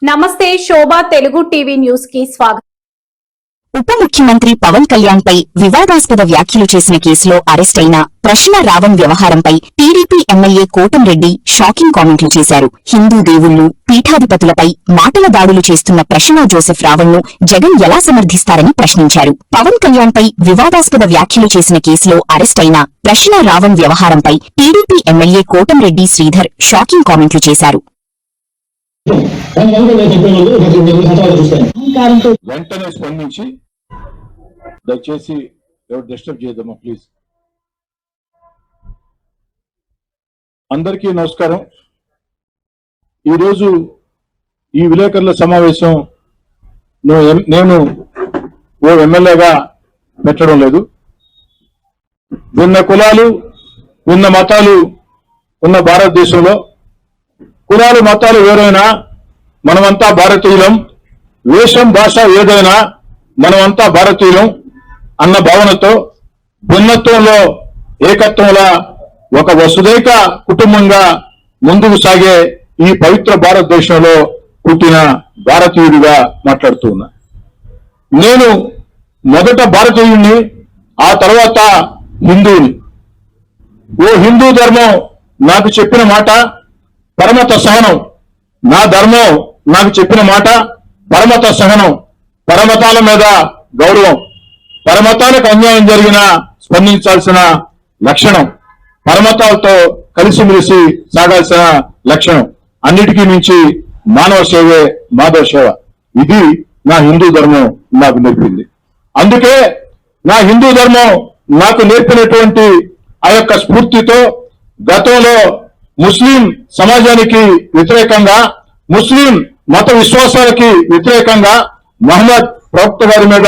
నమస్తే శోభా Telugu TV news కి స్వాగతం. ఉప ముఖ్యమంత్రి పవన్ కళ్యాణ్ పై వివాదాస్పద వ్యాఖ్యలు చేసిన కేసులో అరెస్ట్ అయిన ప్రశ్న రావణ్ వ్యవహారంపై టీడీపీ ఎమ్మెల్యే కోటంరెడ్డి షాకింగ్ కామెంట్లు చేశారు. హిందూ దేవుళ్లు, పీఠాధిపతులపై మాటల దాడులు చేస్తున్న ప్రశ్న జోసెఫ్ రావణ్ ను జగన్ ఎలా సమర్థిస్తారని ప్రశ్నించారు. పవన్ కళ్యాణ్ పై వివాదాస్పద వ్యాఖ్యలు చేసిన కేసులో అరెస్ట్ అయిన ప్రశ్న రావణ్ వ్యవహారంపై TDP MLA Kotamreddy Sridhar shocking కామెంట్లు చేశారు. వెంటనే స్పందించి దయచేసి ఎవరు డిస్టర్బ్ చేయదమ్మా ప్లీజ్. అందరికీ నమస్కారం. ఈరోజు ఈ విలేకరుల సమావేశం నేను ఓ ఎమ్మెల్యేగా పెట్టడం లేదు. విన్న కులాలు, విన్న మతాలు ఉన్న భారతదేశంలో కులాలు మతాలు వేరైనా మనమంతా భారతీయులం, వేషం భాష ఏదైనా మనమంతా భారతీయులం అన్న భావనతో భిన్నత్వంలో ఏకత్వంలా ఒక వసుదైక కుటుంబంగా ముందుకు సాగే ఈ పవిత్ర భారతదేశంలో పుట్టిన భారతీయుడిగా మాట్లాడుతూ ఉన్నా. నేను మొదట భారతీయుడిని, ఆ తర్వాత హిందువుని. ఓ హిందూ ధర్మం నాకు చెప్పిన మాట పరమత సహనం. నా ధర్మం నాకు చెప్పిన మాట పరమత సహనం, పరమతాల మీద గౌరవం, పరమతాలకు అన్యాయం జరిగినా స్పందించాల్సిన లక్షణం, పరమతాలతో కలిసిమెలిసి సాగాల్సిన లక్షణం, అన్నిటికీ మించి మానవ సేవే మాధవ సేవ. ఇది నా హిందూ ధర్మం నాకు నేర్పింది. అందుకే నా హిందూ ధర్మం నాకు నేర్పినటువంటి ఆ యొక్క స్ఫూర్తితో గతంలో ముస్లిం సమాజానికి వ్యతిరేకంగా, ముస్లిం మత విశ్వాసాలకి వ్యతిరేకంగా మహమ్మద్ ప్రవక్త గారి మీద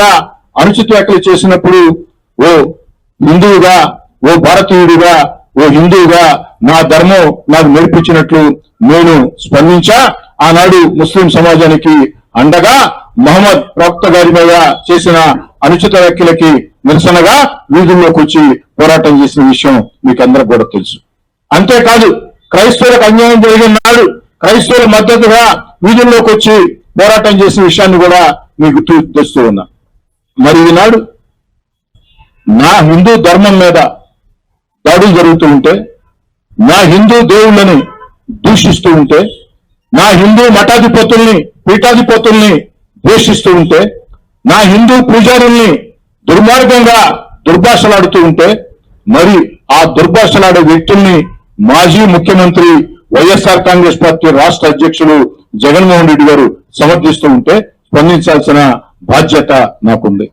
అనుచిత వ్యాఖ్యలు చేసినప్పుడు ఓ హిందువుగా, ఓ భారతీయుడిగా, ఓ హిందువుగా నా ధర్మం నాకు నేర్పించినట్లు నేను స్పందించా. ఆనాడు ముస్లిం సమాజానికి అండగా మహమ్మద్ ప్రవక్త గారి మీద చేసిన అనుచిత వ్యాఖ్యలకి నిరసనగా వీధుల్లోకి వచ్చి పోరాటం చేసిన విషయం మీకు అందరికి కూడా తెలుసు. అంతేకాదు క్రైస్తవులకు అన్యాయం జరిగిన నాడు క్రైస్తవుల మద్దతుగా వీధుల్లోకి వచ్చి పోరాటం చేసిన విషయాన్ని కూడా మీకు తెస్తూ ఉన్నా. మరి ఈనాడు నా హిందూ ధర్మం మీద దాడులు జరుగుతూ ఉంటే, నా హిందూ దేవుళ్ళని దూషిస్తూ ఉంటే, నా హిందూ మఠాధిపతుల్ని, పీఠాధిపతుల్ని ద్వేషిస్తూ ఉంటే, నా హిందూ పూజారుల్ని దుర్మార్గంగా దుర్భాషలాడుతూ ఉంటే, మరి ఆ దుర్భాషలాడే వ్యక్తుల్ని మాజీ ముఖ్యమంత్రి వైఎస్ఆర్ కాంగ్రెస్ పార్టీ రాష్ట్ర అధ్యక్షులు జగన్మోహన్ రెడ్డి గారు సమర్థిస్తూ ఉంటే స్పందించాల్సిన బాధ్యత నాకుంది.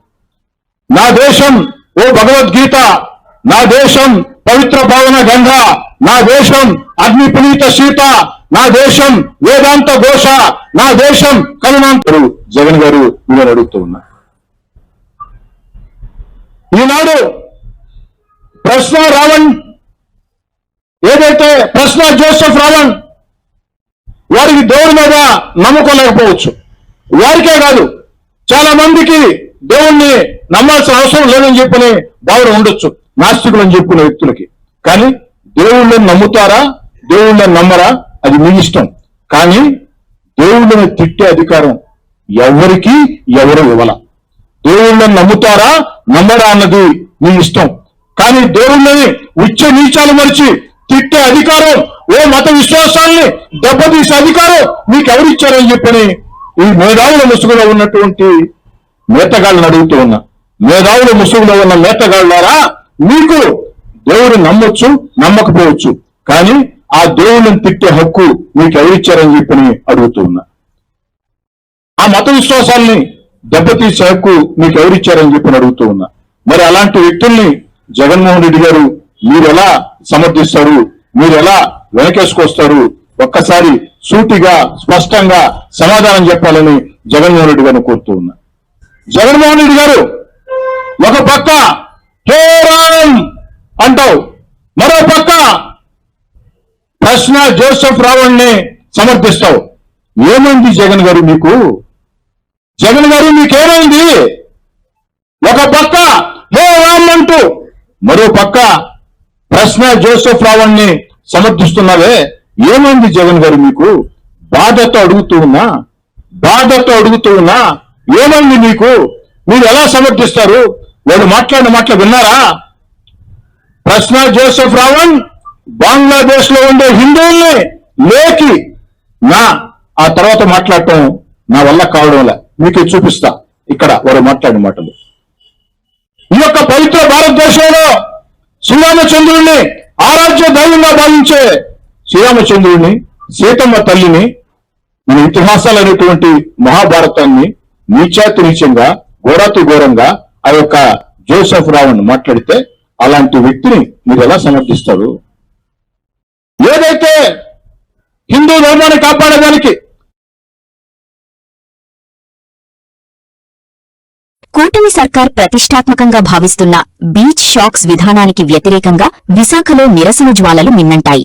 నా దేశం ఓ భగవద్గీత, నా దేశం పవిత్ర భావన గంగా, నా దేశం అగ్ని పునీత సీత, నా దేశం వేదాంత ఘోష, నా దేశం కరుణాంతరు జగన్ గారు వీళ్ళని అడుగుతూ ఉన్నా. ఈనాడు ప్రశ్న రావణ్ ఏదైతే ప్రశ్న జోసెఫ్ రావణ్ వారికి దేవుడి మీద నమ్మకం లేకపోవచ్చు, వారికే కాదు చాలా మందికి దేవుణ్ణి నమ్మాల్సిన అవసరం లేదని చెప్పని భావన ఉండొచ్చు నాస్తికులు అని చెప్పుకునే వ్యక్తులకి. కానీ దేవుళ్ళని నమ్ముతారా, దేవుళ్ళని నమ్మరా అది మీ ఇష్టం. కానీ దేవుళ్ళని తిట్టే అధికారం ఎవరికి ఎవరు ఇవ్వాల. దేవుళ్ళని నమ్ముతారా నమ్మరా అన్నది మీ ఇష్టం. కానీ దేవుళ్ళని ఉచ్చ నీచాలు మరిచి తిట్టే అధికారం, ఓ మత విశ్వాసాల్ని దెబ్బతీసే అధికారం మీకు ఎవరిచ్చారని చెప్పని ఈ మేధావుల ముసుగులో ఉన్నటువంటి నేతగాళ్ళని అడుగుతూ ఉన్నా. మేధావుల ముసుగులో ఉన్న నేతగాళ్ళారా, మీకు దేవుడు నమ్మొచ్చు నమ్మకపోవచ్చు, కానీ ఆ దేవుళ్ళని తిట్టే హక్కు మీకు ఎవరిచ్చారని చెప్పని అడుగుతూ ఉన్నా. ఆ మత విశ్వాసాల్ని దెబ్బతీసే హక్కు మీకు ఎవరిచ్చారని చెప్పని అడుగుతూ ఉన్నా. మరి అలాంటి వ్యక్తుల్ని జగన్మోహన్ రెడ్డి గారు మీరు ఎలా సమర్థిస్తారు, మీరు ఎలా వెనకేసుకొస్తారు? ఒక్కసారి సూటిగా స్పష్టంగా సమాధానం చెప్పాలని జగన్మోహన్ రెడ్డి గారిని కోరుతూ ఉన్నా. జగన్మోహన్ రెడ్డి గారు ఒక పక్క హే రామ్ అంటావు, మరో పక్క ప్రశ్న జోసెఫ్ రావణ్ని సమర్థిస్తావు. ఏమైంది జగన్ గారు మీకు? జగన్ గారు మీకేమైంది? ఒక పక్క హే రామ్ అంటూ మరో పక్క ప్రశ్న జోసెఫ్ రావణ్ని సమర్థిస్తున్నావే, ఏమైంది జగన్ గారు మీకు? బాధతో అడుగుతూ ఉన్నా. బాధతో అడుగుతూ ఉన్నా, ఏమైంది మీకు? మీరు ఎలా సమర్థిస్తారు? వాళ్ళు మాట్లాడిన మాటలు విన్నారా? ప్రశ్న జోసెఫ్ రావణ్ బంగ్లాదేశ్ లో ఉండే హిందువుల్ని లేకి ఆ తర్వాత మాట్లాడటం నా వల్ల కావడంలే. మీకు చూపిస్తా ఇక్కడ వారు మాట్లాడిన మాటలు. ఈ యొక్క పవిత్ర భారతదేశంలో శ్రీరామచంద్రుడిని ఆరాధ్య దైవంగా భావించే శ్రీరామచంద్రుడిని, సీతమ్మ తల్లిని, మన ఇతిహాసాలు అనేటువంటి మహాభారతాన్ని నీచాతి నీచంగా, ఘోరాతి ఘోరంగా ఆ యొక్క జోసెఫ్ రావణ్ మాట్లాడితే అలాంటి వ్యక్తిని మీరు ఎలా సమర్థిస్తారు? ఏదైతే హిందూ ధర్మాన్ని కాపాడేదానికి కూటమి సర్కార్ ప్రతిష్టాత్మకంగా భావిస్తున్న బీచ్ షాక్స్ విధానానికి వ్యతిరేకంగా విశాఖలో నిరసన జ్వాలలు మిన్నంటాయి.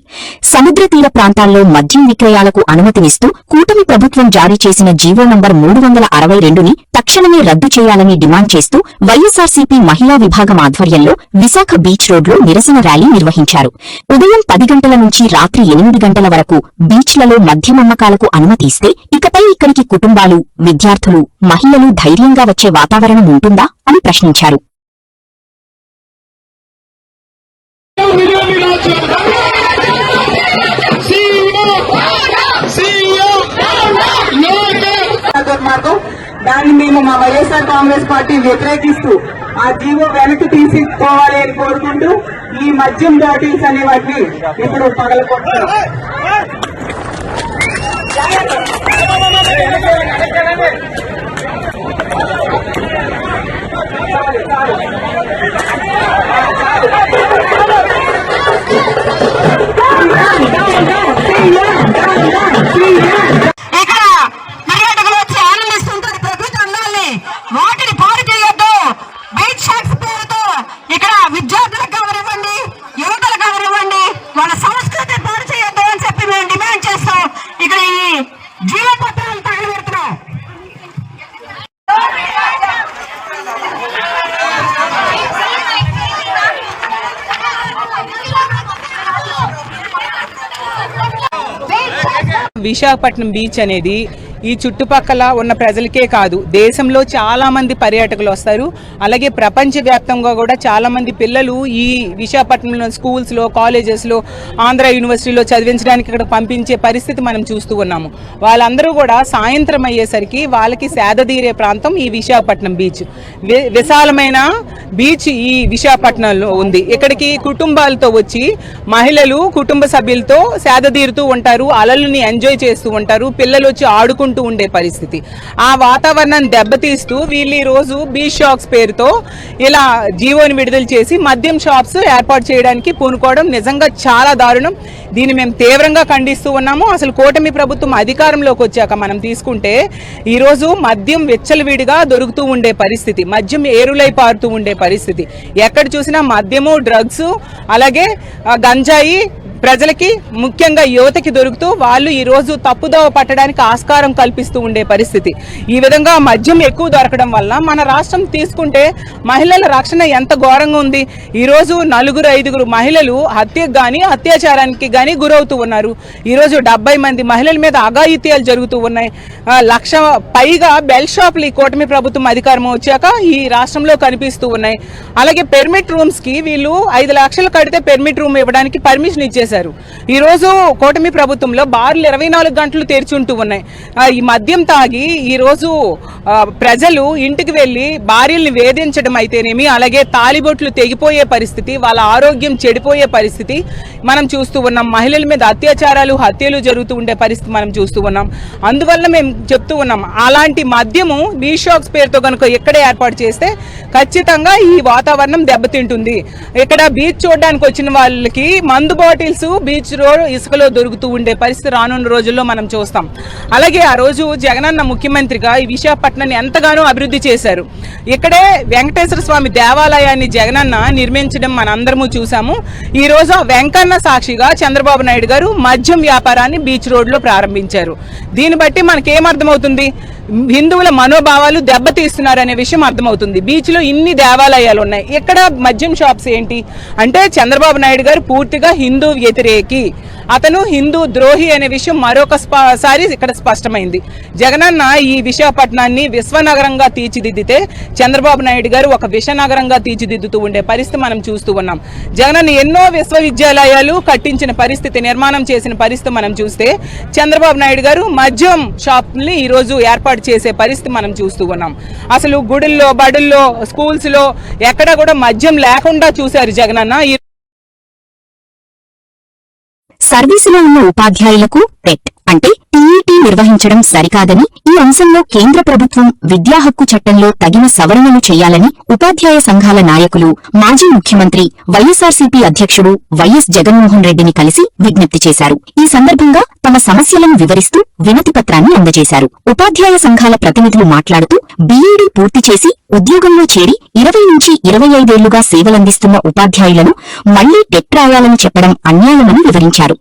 సముద్ర తీర ప్రాంతాల్లో మద్యం విక్రయాలకు అనుమతినిస్తూ కూటమి ప్రభుత్వం జారీ చేసిన జీవో నంబర్ 362ని తక్షణమే రద్దు చేయాలని డిమాండ్ చేస్తూ వైఎస్సార్సీపీ మహిళా విభాగం ఆధ్వర్యంలో విశాఖ బీచ్ రోడ్లో నిరసన ర్యాలీ నిర్వహించారు. ఉదయం 10 గంటల నుంచి రాత్రి 8 గంటల వరకు బీచ్లలో మద్యమమ్మకాలకు అనుమతి ఇస్తే ఇకపై ఇక్కడికి కుటుంబాలు, విద్యార్థులు, మహిళలు ధైర్యంగా వచ్చే వాతావరణం ఉంటుందా అని ప్రశ్నించారు. దాన్ని మేము మా వైఎస్ఆర్ కాంగ్రెస్ పార్టీ వ్యతిరేకిస్తూ ఆ జీవో వెనక్కి తీసుకోవాలి అని కోరుకుంటూ ఈ మద్యం బాటిల్స్ అనే వాటిని ఇప్పుడు పగలకొట్టారు. ఇక్కడ పర్యాటకులు వచ్చి ఆనందిస్తుంటారు. ప్రకృతి అందాల్ని వాటిని పాడు చేయొద్దు. బీచ్ షాక్స్ పేరుతో ఇక్కడ విద్యార్థులకు కావనివ్వండి, యువతలకు కావనివ్వండి, వాళ్ళ సంస్కృతి పాడు చేయొద్దు అని చెప్పి మేము డిమాండ్ చేస్తాం. ఇక్కడ ఈ జీవపత్రాలు తగలబెడుతున్నాం. విశాఖపట్నం బీచ్ అనేది ఈ చుట్టుపక్కల ఉన్న ప్రజలకే కాదు, దేశంలో చాలా మంది పర్యాటకులు వస్తారు. అలాగే ప్రపంచవ్యాప్తంగా కూడా చాలా మంది పిల్లలు ఈ విశాఖపట్నంలో స్కూల్స్లో, కాలేజెస్లో, ఆంధ్ర యూనివర్సిటీలో చదివించడానికి ఇక్కడ పంపించే పరిస్థితి మనం చూస్తూ ఉన్నాము. వాళ్ళందరూ కూడా సాయంత్రం అయ్యేసరికి వాళ్ళకి సేదతీరే ప్రాంతం ఈ విశాఖపట్నం బీచ్. విశాలమైన బీచ్ ఈ విశాఖపట్నంలో ఉంది. ఇక్కడికి కుటుంబాలతో వచ్చి మహిళలు కుటుంబ సభ్యులతో సేదతీరుతూ ఉంటారు, అలలని ఎంజాయ్ చేస్తూ ఉంటారు, పిల్లలు వచ్చి ఆడుకుంటూ ఉండే పరిస్థితి. ఆ వాతావరణాన్ని దెబ్బతీస్తూ వీళ్ళు ఈ రోజు బీచ్ షాక్స్ పేరుతో ఇలా జీవోని విడుదల చేసి మద్యం షాప్స్ ఏర్పాటు చేయడానికి పూనుకోవడం నిజంగా చాలా దారుణం. దీన్ని మేము తీవ్రంగా ఖండిస్తూ ఉన్నాము. అసలు కూటమి ప్రభుత్వం అధికారంలోకి వచ్చాక మనం తీసుకుంటే ఈరోజు మద్యం విచ్చలవిడిగా దొరుకుతూ ఉండే పరిస్థితి, మద్యం ఏరులై పారుతూ ఉండే పరిస్థితి. ఎక్కడ చూసినా మద్యము, డ్రగ్స్, అలాగే గంజాయి ప్రజలకి, ముఖ్యంగా యువతకి దొరుకుతూ వాళ్ళు ఈ రోజు తప్పుదోవ పట్టడానికి ఆస్కారం కల్పిస్తూ ఉండే పరిస్థితి. ఈ విధంగా మద్యం ఎక్కువ దొరకడం వల్ల మన రాష్ట్రం తీసుకుంటే మహిళల రక్షణ ఎంత ఘోరంగా ఉంది. ఈ రోజు 4-5 మహిళలు హత్యకు గాని, అత్యాచారానికి గాని గురవుతూ ఉన్నారు. ఈ రోజు 70 మంది మహిళల మీద అఘాయిత్యాలు జరుగుతూ ఉన్నాయి. 1,00,000 పైగా బెల్ షాపులు ఈ కూటమి ప్రభుత్వం అధికారం వచ్చాక ఈ రాష్ట్రంలో కనిపిస్తూ ఉన్నాయి. అలాగే పెర్మిట్ రూమ్స్ కి వీళ్ళు 5 లక్షలు కడితే పెర్మిట్ రూమ్ ఇవ్వడానికి పర్మిషన్ ఇచ్చేసారు. ఈ రోజు కూటమి ప్రభుత్వంలో బార్లు 24 గంటలు తెరిచి ఉంటూ ఉన్నాయి. ఈ మద్యం తాగి ఈ రోజు ప్రజలు ఇంటికి వెళ్లి భార్యల్ని వేధించడం అయితేనేమి, అలాగే తాలిబొట్లు తెగిపోయే పరిస్థితి, వాళ్ళ ఆరోగ్యం చెడిపోయే పరిస్థితి మనం చూస్తూ ఉన్నాం. మహిళల మీద అత్యాచారాలు, హత్యలు జరుగుతూ ఉండే పరిస్థితి మనం చూస్తూ ఉన్నాం. అందువల్ల మేము చెప్తూ ఉన్నాం, అలాంటి మద్యము బీచ్ షాక్స్ పేరుతో కనుక ఎక్కడే ఏర్పాటు చేస్తే ఖచ్చితంగా ఈ వాతావరణం దెబ్బతింటుంది. ఇక్కడ బీచ్ చూడడానికి వచ్చిన వాళ్ళకి మందు బాటిల్స్ బీచ్ రోడ్ ఇసుకలో దొరుకుతూ ఉండే పరిస్థితి రానున్న రోజుల్లో మనం చూస్తాం. అలాగే ఆ రోజు జగనన్న ముఖ్యమంత్రిగా ఈ విశాఖపట్నాన్ని ఎంతగానో అభివృద్ధి చేశారు. ఇక్కడే వెంకటేశ్వర స్వామి దేవాలయాన్ని జగనన్న నిర్మించడం మనందరము చూసాము. ఈ రోజు వెంకన్న సాక్షిగా చంద్రబాబు నాయుడు గారు మద్యం వ్యాపారాన్ని బీచ్ రోడ్ లో ప్రారంభించారు. దీన్ని బట్టి మనకేమర్థమవుతుంది, హిందువుల మనోభావాలు దెబ్బతీస్తున్నారనే విషయం అర్థమవుతుంది. బీచ్లో ఇన్ని దేవాలయాలు ఉన్నాయి, ఇక్కడ మద్యం షాప్స్ ఏంటి అంటే చంద్రబాబు నాయుడు గారు పూర్తిగా హిందూ వ్యతిరేకి, అతను హిందూ ద్రోహి అనే విషయం మరొకసారి ఇక్కడ స్పష్టమైంది. జగనన్న ఈ విశాఖపట్నాన్ని విశ్వనగరంగా తీర్చిదిద్దితే చంద్రబాబు నాయుడు గారు ఒక విషనగరంగా తీర్చిదిద్దుతూ ఉండే పరిస్థితి మనం చూస్తూ ఉన్నాం. జగనన్న ఎన్నో విశ్వవిద్యాలయాలు కట్టించిన పరిస్థితి, నిర్మాణం చేసిన పరిస్థితి మనం చూస్తే చంద్రబాబు నాయుడు గారు మద్యం షాప్ని ఈరోజు ఏర్పాటు చేసే పరిస్థితి మనం చూస్తూ ఉన్నాం. అసలు గుడుల్లో, బడుల్లో, స్కూల్స్ లో ఎక్కడ కూడా మద్యం లేకుండా చూశారు జగనన్న. సర్వీసులో ఉన్న ఉపాధ్యాయులకు టెట్ అంటే టీఈటీ నిర్వహించడం సరికాదని, ఈ అంశంలో కేంద్ర ప్రభుత్వం విద్యా హక్కు చట్టంలో తగిన సవరణలు చేయాలని ఉపాధ్యాయ సంఘాల నాయకులు మాజీ ముఖ్యమంత్రి వైఎస్ఆర్సీపీ అధ్యక్షుడు వైఎస్ జగన్మోహన్ రెడ్డిని కలిసి విజ్ఞప్తి చేశారు. ఈ సందర్భంగా తమ సమస్యలను వివరిస్తూ వినతి పత్రాన్ని అందజేశారు. ఉపాధ్యాయ సంఘాల ప్రతినిధులు మాట్లాడుతూ బీఈడీ పూర్తి చేసి ఉద్యోగంలో చేరి 20 నుంచి 25 ఏళ్లుగా సేవలందిస్తున్న ఉపాధ్యాయులను మళ్లీ టెట్ రాయాలని చెప్పడం అన్యాయమని వివరించారు.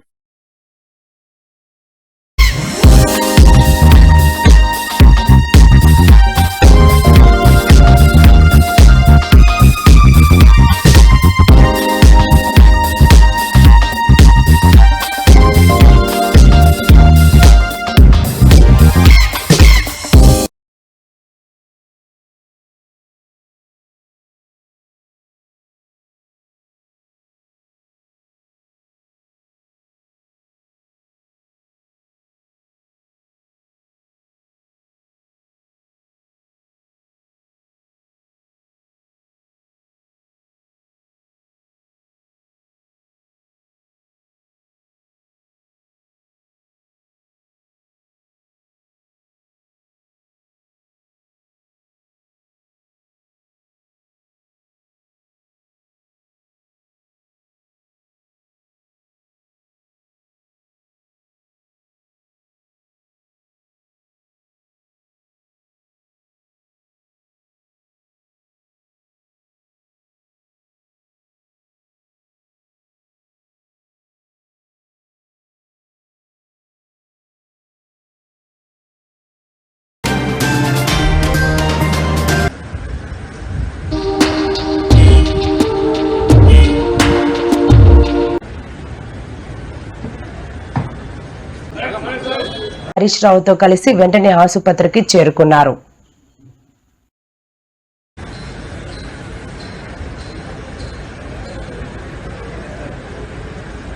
హరీష్ రావుతో కలిసి వెంటనే ఆసుపత్రికి చేరుకున్నారు.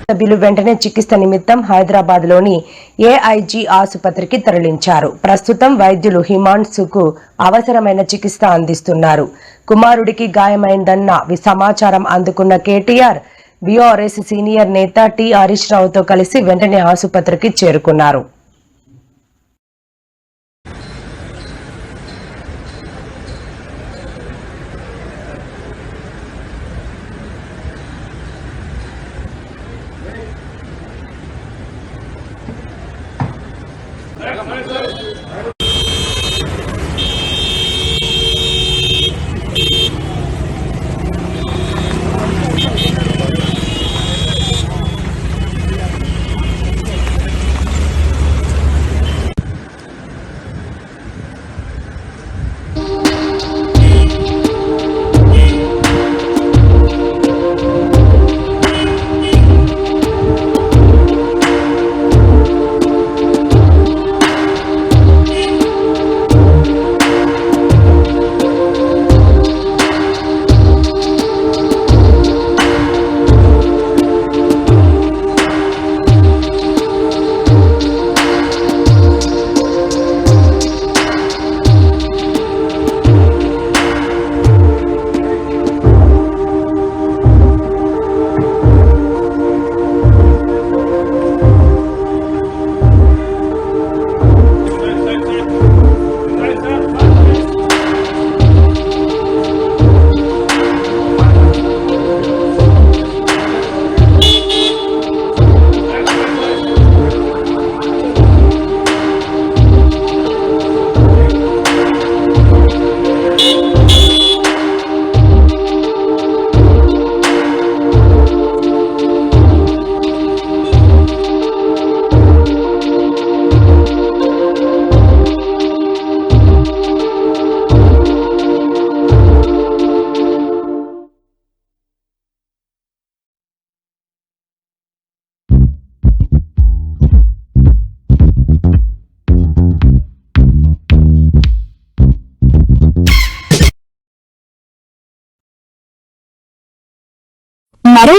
సభ్యులు వెంటనే చికిత్స నిమిత్తం హైదరాబాద్ లోని ఏఐజీ ఆసుపత్రికి తరలించారు. ప్రస్తుతం వైద్యులు హిమాన్సుకు అవసరమైన చికిత్స అందిస్తున్నారు. కుమారుడికి గాయమైందన్న సమాచారం అందుకున్న కేటీఆర్ బీఆర్ఎస్ సీనియర్ నేత టి హరీష్ రావుతో కలిసి వెంటనే ఆసుపత్రికి చేరుకున్నారు.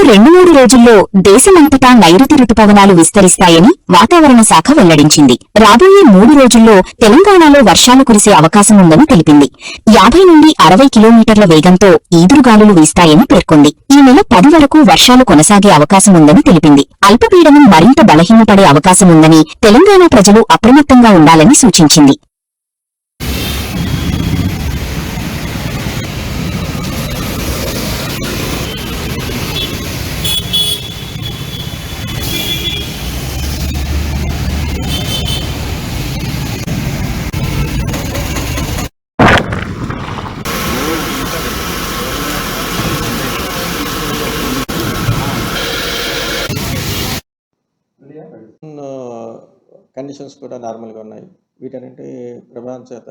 2-3 రోజుల్లో దేశమంతటా నైరుతి రుతుపవనాలు విస్తరిస్తాయని వాతావరణ శాఖ వెల్లడించింది. రాబోయే 3 రోజుల్లో తెలంగాణలో వర్షాలు కురిసే అవకాశముందని తెలిపింది. 50 నుండి 60 కిలోమీటర్ల వేగంతో ఈదురుగాలులు వీస్తాయని పేర్కొంది. ఈ నెల 10 వరకు వర్షాలు కొనసాగే అవకాశముందని తెలిపింది. అల్పపీడనం మరింత బలహీనపడే అవకాశముందని తెలంగాణ ప్రజలు అప్రమత్తంగా ఉండాలని సూచించింది. కండిషన్స్ కూడా నార్మల్గా ఉన్నాయి. వీటన్నింటి ప్రభావం చేత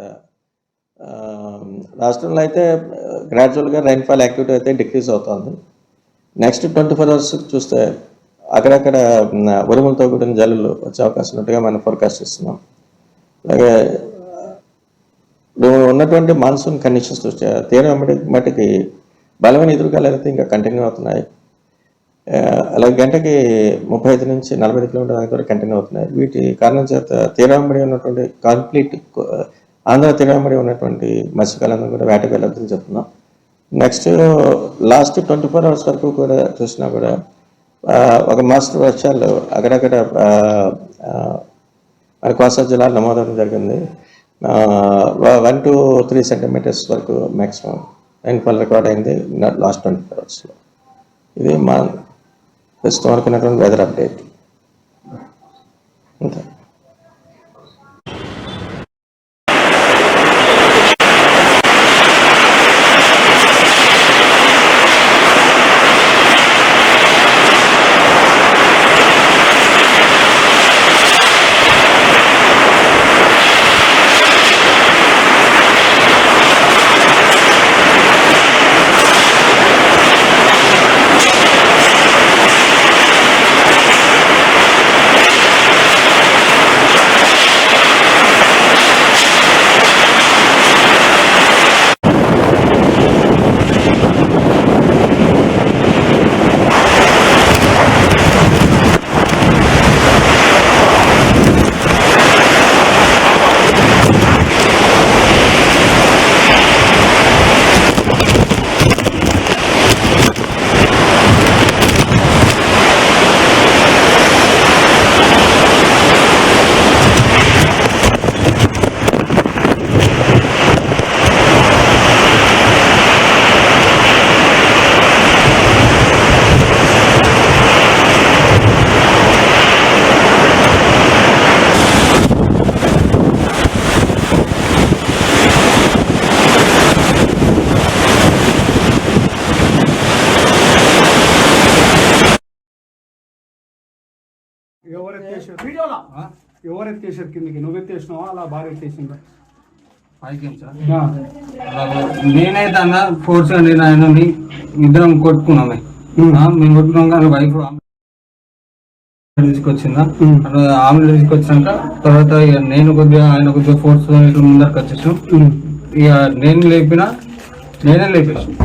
రాష్ట్రంలో అయితే గ్రాడ్యువల్గా రైన్ఫాల్ యాక్టివిటీ అయితే డిక్రీజ్ అవుతుంది. నెక్స్ట్ 24 అవర్స్ చూస్తే అక్కడక్కడ ఉరుములతో కూడిన జల్లులు వచ్చే అవకాశం ఉన్నట్టుగా మనం ఫోర్కాస్ట్ ఇస్తున్నాం. అలాగే ఉన్నటువంటి మాన్సూన్ కండిషన్స్ చూస్తే తీరం మట్టికి బలమైన ఎదురుగాలు అయితే ఇంకా కంటిన్యూ అవుతున్నాయి. అలాగే గంటకి 35 నుంచి 45 కిలోమీటర్ల దాకా కూడా కంటిన్యూ అవుతున్నాయి. వీటి కారణం చేత తీరాంబడి ఉన్నటువంటి కంప్లీట్ ఆంధ్ర తీరాంబడి ఉన్నటువంటి మత్స్యకాలందరూ కూడా వేటకు వెళ్ళొద్దని చెప్తున్నాం. నెక్స్ట్ లాస్ట్ 24 అవర్స్ వరకు కూడా చూసినా కూడా ఒక మాస్టర్ వర్షాలు అక్కడక్కడ మన కోస్తా జిల్లాలో నమోదవడం జరిగింది. 1 to 3 సెంటీమీటర్స్ వరకు మ్యాక్సిమం రైన్ఫాల్ రికార్డ్ అయింది లాస్ట్ 24 అవర్స్లో. ఇది మా ప్రస్తుతం అనుకున్నటువంటి వెదర్ అప్డేట్. అంతే. ఎవరు ఎత్తేసారు కిందికి? నువ్వు ఎత్తేసినావా అలా బాగా ఎత్తేసిందా? పైకి సార్ నేనైతే అన్న ఫోర్స్ నేను ఆయన ఇద్దరం కొట్టుకున్నామే. మేము కొట్టుకున్నాం కానీ వైఫ్ తీసుకొచ్చిందా, ఆమె తీసుకొచ్చాక తర్వాత ఇక నేను కొద్దిగా ఆయన కొద్దిగా ఫోర్స్ ముందరికి వచ్చేసాం. ఇక నేనే లేపేసాను.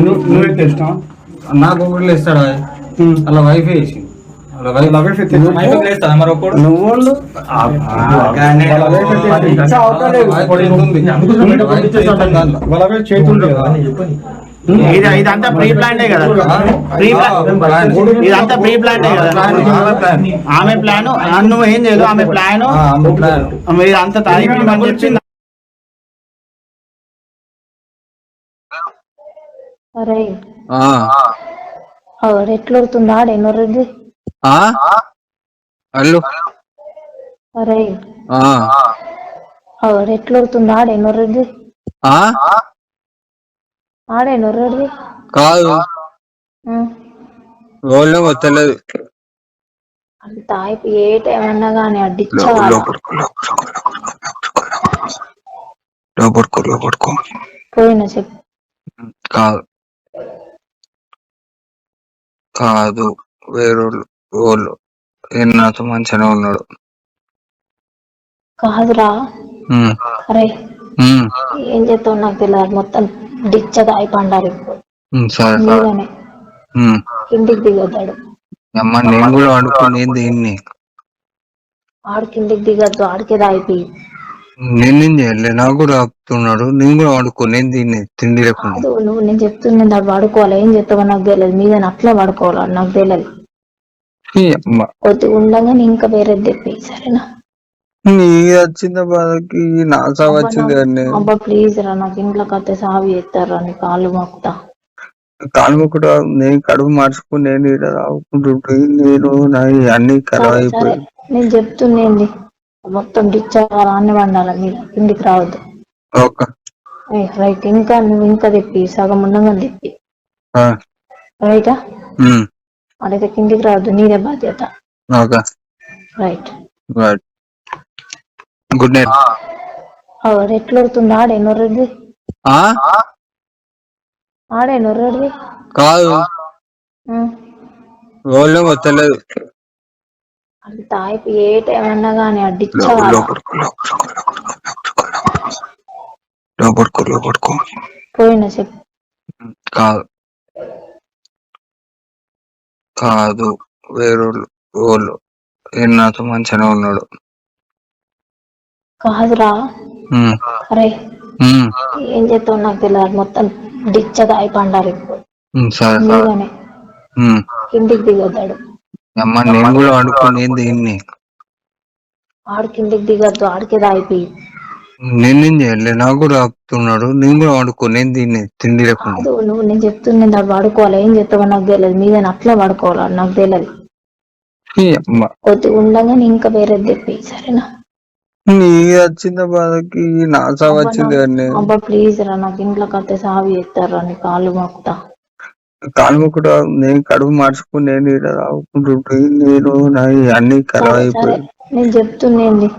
నువ్వు ఎత్తేసినా? నాకు ఒకటి లేస్తాడా అలా వైఫ్ వేసి ఇదంతా ప్రీ ప్లాంటే కదా, ఇదంతా ప్రీ ప్లాంటే కదా. ఆమె ప్లాన్ నువ్వు ఏం చేయదు, ఆమె ప్లాన్ ఇదంతా తారీఖు వచ్చింది. ఎట్లవుతుంది ఆడేనోరెడ్డి? హలో అరే ఎట్లవుతుంది ఆడేనోరెడ్డి? ఆడేనోరెడ్డి కాదు వాళ్ళు వస్తలేదు. అంత ఏ టైం అన్నా కానీ అడ్డిచ్చా పోయినా చెప్పు. కాదు వేరోళ్ళు నాతో మంచిగానే ఉన్నాడు. కాదురా అరే ఏం చేస్తావు నాకు తెలియదు, మొత్తం డిచ్చ దాయి పండాలి. సరే కిందికి దిగొద్దాడు. అమ్మ నేను కూడా వండుకునేది దీన్ని. ఆడు కిందికి దిగొద్దు, ఆడికే తాగిపోయి. నేనేం చేయలే, నాకు కూడా ఆపుతున్నాడు. నేను కూడా వండుకునేది దీన్ని తిండి లేకుండా. కాదు నువ్వు, నేను చెప్తున్నా ఆడు పడుకోవాలి. ఏం చెప్తావో నాకు తెలియదు, మీద అట్లా పడుకోవాలి నాకు తెలియదు. కొద్దిగా ఉండగానే ఇంకా వేరేది తెప్పి, సరేనా? నీ వచ్చింది బాధకి నా సాగు వచ్చింది కానీ. అబ్బా ప్లీజ్ రా, నాకు ఇంట్లో కత్తే సాగు చేస్తారా, నీ కాళ్ళు మొక్కుతా. కాలు కూడా నేను కడుపు మార్చుకుని నేను ఇక్కడ రాకుంటుంటే నేను అన్ని ఖరాబ్ సరే అయిపోయి. నేను చెప్తుండేంది, మొత్తం డిచ్ అన్ని వండాలి, మీరు కిందికి రావద్దు. Okay right. ఇంకా నువ్వు ఇంకా తెప్పి, సగం ఉండగా తెప్పి, ఆ, రైటా? ఉమ్, అడైతే కిందికి రావద్దు, నీదే బాధ్యత. Okay right. Right. Good night. ఆవిడ ఎట్లా వస్తుంది? ఆడే నొర్రెడ్ది, ఆడే నొర్రెడ్ది కాదు వాళ్ళేమో తెలియదు. అది తాయిపు ఏ టైం అన్నా కానీ అడ్డిచ్చవాలి. లోపడుకో పోయినా చెప్పు. కాదు వేరోళ్ళు వాళ్ళు నాతో మంచిగానే ఉన్నాడు. కాదురా, ఉమ్, అరే ఉమ్, ఏం చేస్తావు నాకు తెలియదు, మొత్తం డిచ్చ తాయి పండాలి ఇప్పుడు. సరే మీదనే ఉమ్. కిందికి దిగొద్దాడు. అమ్మ నేను కూడా వండుకునేది దీన్ని. ఆడు కిందికి దిగొద్దు, ఆడికే తాగిపోయి. నేనేం చేయలే, నాకు కూడా ఆపుతున్నాడు. నేను కూడా వండుకునేది దీన్ని తిండి లేకుండా. కాదు నువ్వు, నేను చెప్తున్నా ఆడు పడుకోవాలి. ఏం చేస్తావో నాకు తెలియదు, మీద అట్లా పడుకోవాలి నాకు తెలియదు. కొద్దిగా ఉండగానే ఇంకా వేరేది తెప్పి, సరేనా? నీ వచ్చింది బాధకి నా సాగు వచ్చింది కానీ. అబ్బా ప్లీజ్ రా, నాకు ఇంట్లో కత్తే సాగు చేస్తారా, నీ కాళ్ళు మొక్కుతా. కాలు కూడా నేను కడుపు మార్చుకుని నేను ఇక్కడ రాకుంటుంటే నేను అన్ని ఖరాబ్ అయిపోయి. నేను చెప్తుండేంది,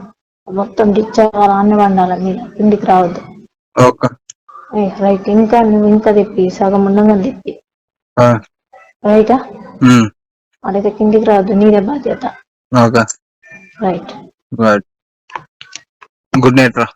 మొత్తం డిచ్ అన్ని వండాలి, మీరు కిందికి రావద్దు. Okay right. ఇంకా నువ్వు ఇంకా తెప్పి, సగం ఉండగా తెప్పి, ఆ, రైటా? ఉమ్, అడైతే కిందికి రావద్దు, నీదే బాధ్యత. Okay right. Right. Good night రా.